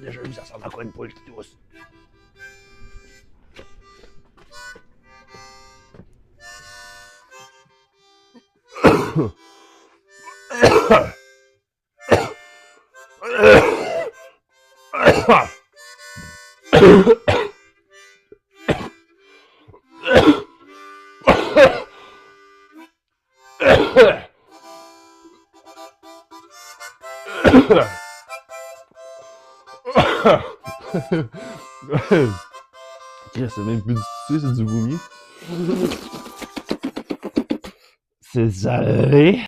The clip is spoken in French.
déjà vu, ça ressemble à quoi une poule qui tousse? C'est même plus du tissu, c'est du vomi. C'est salé.